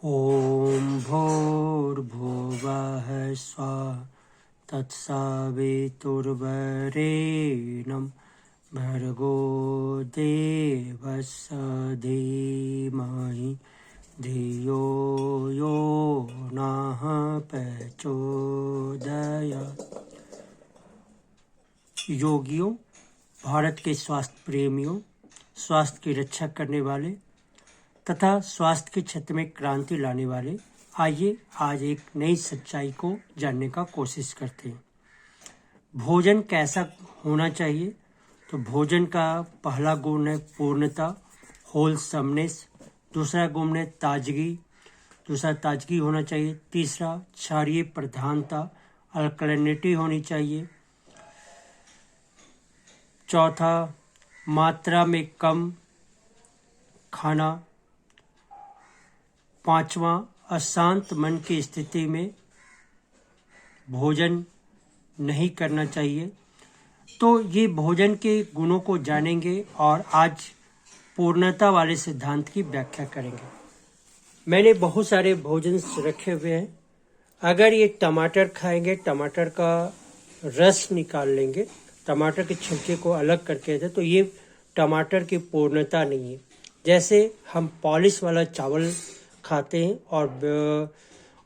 ॐ भूर्भुवः स्वः तत्सवितुर्वरेण्यं भर्गो देवस्य धीमहि धियो यो नः प्रचोदयात्। योगियों, भारत के स्वास्थ्य प्रेमियों, स्वास्थ्य की रक्षा करने वाले तथा स्वास्थ्य के क्षेत्र में क्रांति लाने वाले, आइए आज एक नई सच्चाई को जानने का कोशिश करते हैं। भोजन कैसा होना चाहिए? तो भोजन का पहला गुण है पूर्णता, होलसमनेस। दूसरा गुण है ताजगी होना चाहिए। तीसरा क्षारीय प्रधानता, अल्कलिनिटी होनी चाहिए। चौथा मात्रा में कम खाना। पांचवा अशांत मन की स्थिति में भोजन नहीं करना चाहिए। तो ये भोजन के गुणों को जानेंगे और आज पूर्णता वाले सिद्धांत की व्याख्या करेंगे। मैंने बहुत सारे भोजन रखे हुए हैं। अगर ये टमाटर खाएंगे, टमाटर का रस निकाल लेंगे, टमाटर के छिलके को अलग करके दे, तो ये टमाटर की पूर्णता नहीं है। जैसे हम पॉलिश वाला चावल खाते हैं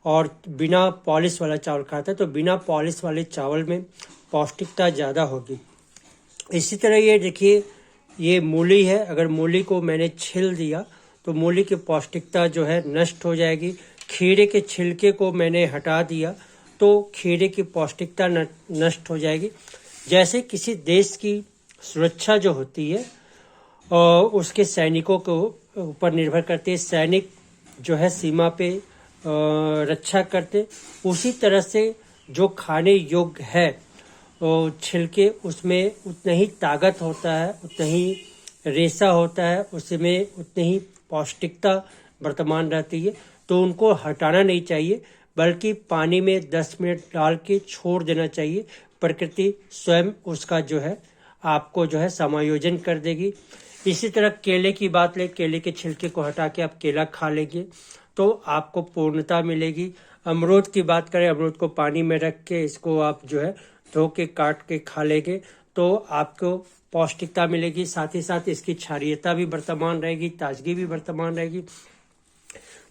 और बिना पॉलिश वाला चावल खाते हैं, तो बिना पॉलिश वाले चावल में पौष्टिकता ज़्यादा होगी। इसी तरह ये देखिए, ये मूली है। अगर मूली को मैंने छील दिया तो मूली की पौष्टिकता जो है नष्ट हो जाएगी। खीरे के छिलके को मैंने हटा दिया तो खीरे की पौष्टिकता नष्ट हो जाएगी। जैसे किसी देश की सुरक्षा जो होती है और उसके सैनिकों को ऊपर निर्भर करती है। सैनिक जो है सीमा पे रक्षा करते, उसी तरह से जो खाने योग्य है छिलके, उसमें उतना ही ताकत होता है, उतना ही रेशा होता है, उसमें उतनी ही पौष्टिकता वर्तमान रहती है। तो उनको हटाना नहीं चाहिए, बल्कि पानी में 10 मिनट डाल के छोड़ देना चाहिए। प्रकृति स्वयं उसका जो है आपको जो है समायोजन कर देगी। इसी तरह केले की बात ले, केले के छिलके को हटा के आप केला खा लेंगे तो आपको पूर्णता मिलेगी। अमरूद की बात करें, अमरूद को पानी में रख के इसको आप जो है धो के काट के खा लेंगे तो आपको पौष्टिकता मिलेगी। साथ ही साथ इसकी क्षारीयता भी वर्तमान रहेगी, ताजगी भी वर्तमान रहेगी।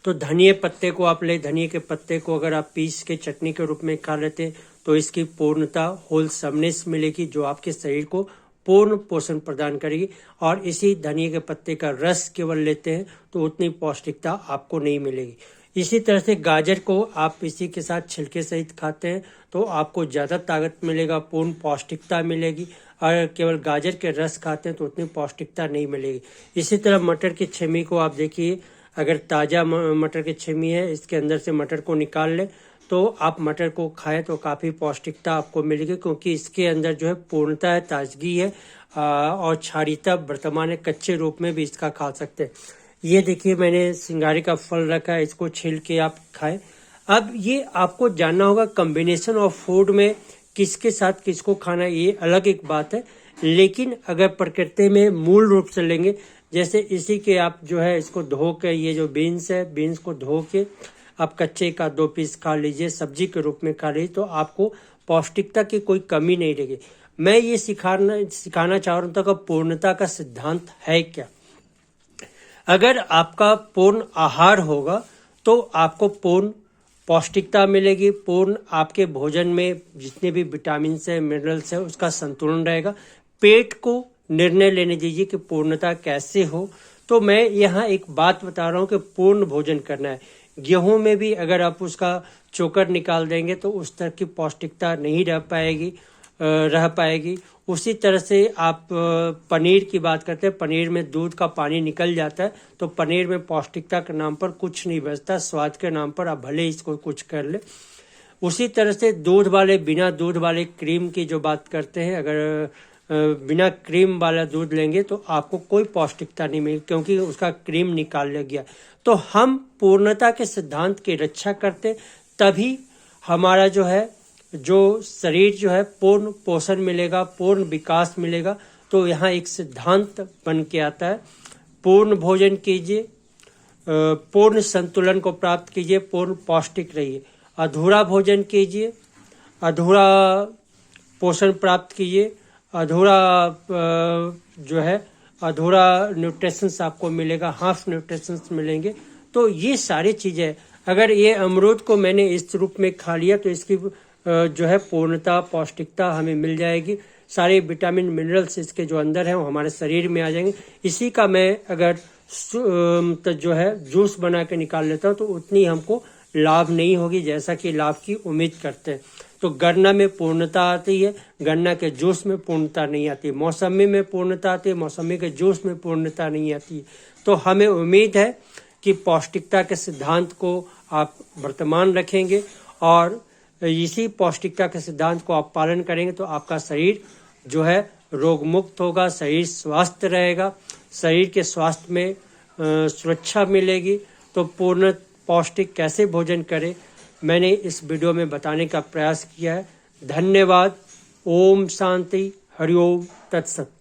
तो धनिए पत्ते को आप ले, धनिए के पत्ते को अगर आप पीस के चटनी के रूप में खा लेते हैं तो इसकी पूर्णता, होलसमनेस मिलेगी, जो आपके शरीर को पूर्ण पोषण प्रदान करेगी। और इसी धनिए के पत्ते का रस केवल लेते हैं तो उतनी पौष्टिकता आपको नहीं मिलेगी। इसी तरह से गाजर को आप इसी के साथ छिलके सहित खाते हैं तो आपको ज़्यादा ताकत मिलेगा, पूर्ण पौष्टिकता मिलेगी। और केवल गाजर के रस खाते हैं तो उतनी पौष्टिकता नहीं मिलेगी। इसी तरह मटर की छेमी को आप देखिए, अगर ताज़ा मटर की छेमी है, इसके अंदर से मटर को निकाल लें तो आप मटर को खाएं तो काफ़ी पौष्टिकता आपको मिलेगी, क्योंकि इसके अंदर जो है पूर्णता है, ताजगी है और क्षारीयता वर्तमान है। कच्चे रूप में भी इसका खा सकते हैं। ये देखिए, मैंने सिंघाड़े का फल रखा है, इसको छील के आप खाएं। अब ये आपको जानना होगा कॉम्बिनेशन ऑफ फूड में किसके साथ किसको खाना, ये अलग एक बात है। लेकिन अगर प्रकृति में मूल रूप से लेंगे, जैसे इसी के आप जो है इसको धो के, ये जो बीन्स है, बीन्स को धो के आप कच्चे का 2 पीस खा लीजिए, सब्जी के रूप में खा लीजिए, तो आपको पौष्टिकता की कोई कमी नहीं रहेगी। मैं ये सिखाना चाह रहा हूँ कि पूर्णता का सिद्धांत है क्या। अगर आपका पूर्ण आहार होगा तो आपको पूर्ण पौष्टिकता मिलेगी, पूर्ण आपके भोजन में जितने भी विटामिन है, मिनरल्स है, उसका संतुलन रहेगा। पेट को निर्णय लेने दीजिए कि पूर्णता कैसे हो। तो मैं यहाँ एक बात बता रहा हूँ कि पूर्ण भोजन करना है। गेहूं में भी अगर आप उसका चोकर निकाल देंगे तो उस तरह की पौष्टिकता नहीं रह पाएगी। उसी तरह से आप पनीर की बात करते हैं, पनीर में दूध का पानी निकल जाता है तो पनीर में पौष्टिकता के नाम पर कुछ नहीं बचता, स्वाद के नाम पर आप भले इसको कुछ कर ले। उसी तरह से बिना दूध वाले क्रीम की जो बात करते हैं, अगर बिना क्रीम वाला दूध लेंगे तो आपको कोई पौष्टिकता नहीं मिलेगी, क्योंकि उसका क्रीम निकाल लिया गया। तो हम पूर्णता के सिद्धांत की रक्षा करते, तभी हमारा जो शरीर जो है पूर्ण पोषण मिलेगा, पूर्ण विकास मिलेगा। तो यहाँ एक सिद्धांत बन के आता है, पूर्ण भोजन कीजिए, पूर्ण संतुलन को प्राप्त कीजिए, पूर्ण पौष्टिक रहिए। अधूरा भोजन कीजिए, अधूरा पोषण प्राप्त कीजिए, अधूरा जो है अधूरा न्यूट्रिशंस आपको मिलेगा, हाफ न्यूट्रिशंस मिलेंगे। तो ये सारी चीजें, अगर ये अमरूद को मैंने इस रूप में खा लिया तो इसकी जो है पूर्णता, पौष्टिकता हमें मिल जाएगी। सारे विटामिन मिनरल्स इसके जो अंदर है वो हमारे शरीर में आ जाएंगे। इसी का मैं अगर तो जो है जूस बना के निकाल लेता हूँ तो उतनी हमको लाभ नहीं होगी जैसा कि लाभ की उम्मीद करते हैं। तो गन्ना में पूर्णता आती है, गन्ना के जूस में पूर्णता नहीं आती। मौसमी में पूर्णता आती है, मौसमी के जूस में पूर्णता नहीं आती। तो हमें उम्मीद है कि पौष्टिकता के सिद्धांत को आप वर्तमान रखेंगे और इसी पौष्टिकता के सिद्धांत को आप पालन करेंगे तो आपका शरीर जो है रोग मुक्त होगा, शरीर स्वस्थ रहेगा, शरीर के स्वास्थ्य में सुरक्षा मिलेगी। तो पूर्ण पौष्टिक कैसे भोजन करें मैंने इस वीडियो में बताने का प्रयास किया है। धन्यवाद। ओम शांति, हरिओम तत्सत।